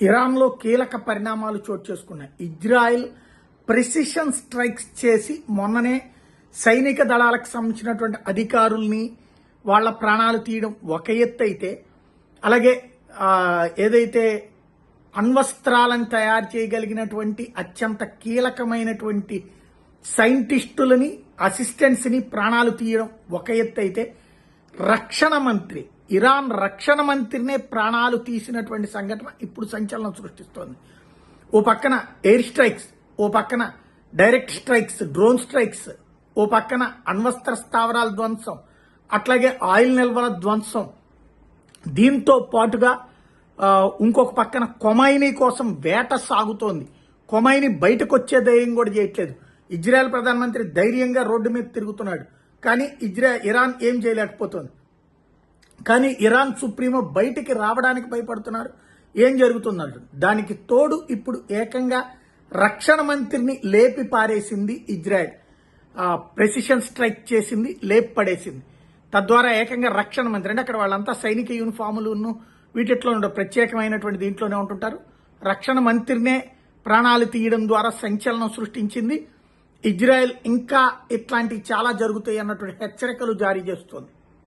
ఇరాన్లో కీలక పరిణామాలు చోటు చేసుకున్నాయి. ఇజ్రాయెల్ ప్రెసిషన్ స్ట్రైక్స్ చేసి మొన్ననే సైనిక దళాలకు సంబంధించినటువంటి అధికారుల్ని వాళ్ళ ప్రాణాలు తీయడం ఒక ఎత్తు అయితే, అలాగే ఏదైతే అణ్వస్త్రాలను తయారు చేయగలిగినటువంటి అత్యంత కీలకమైనటువంటి సైంటిస్టులని అసిస్టెంట్స్ని ప్రాణాలు తీయడం ఒక ఎత్తు అయితే, రక్షణ మంత్రి ఇరాన్ రక్షణ మంత్రినే ప్రాణాలు తీసినటువంటి సంఘటన ఇప్పుడు సంచలనం సృష్టిస్తోంది. ఓ పక్కన ఎయిర్ స్ట్రైక్స్, ఓ పక్కన డైరెక్ట్ స్ట్రైక్స్, డ్రోన్ స్ట్రైక్స్, ఓ పక్కన అణ్వస్త్ర స్థావరాల ధ్వంసం, అట్లాగే ఆయిల్ నిల్వల ధ్వంసం. దీంతో పాటుగా ఇంకొక పక్కన కొమైనీ కోసం వేట సాగుతోంది. కొమైనీ బయటకు వచ్చే ధైర్యం కూడా చేయట్లేదు. ఇజ్రాయెల్ ప్రధానమంత్రి ధైర్యంగా రోడ్డు మీద తిరుగుతున్నాడు, కానీ ఇరాన్ ఏం చేయలేకపోతుంది. కానీ ఇరాన్ సుప్రీమో బయటికి రావడానికి భయపడుతున్నారు. ఏం జరుగుతుందంట. దానికి తోడు ఇప్పుడు ఏకంగా రక్షణ మంత్రిని లేపి పారేసింది ఇజ్రాయెల్. ప్రెసిషన్ స్ట్రైక్ చేసింది, లేపి పడేసింది. తద్వారా ఏకంగా రక్షణ మంత్రి, అంటే అక్కడ వాళ్ళంతా సైనిక యూనిఫాములను వీటిలో ఉండే ప్రత్యేకమైనటువంటి దీంట్లోనే ఉంటుంటారు. రక్షణ మంత్రినే ప్రాణాలు తీయడం ద్వారా సంచలనం సృష్టించింది. ఇజ్రాయెల్ ఇంకా ఇట్లాంటివి చాలా జరుగుతాయి అన్నటువంటి హెచ్చరికలు జారీ చేస్తోంది.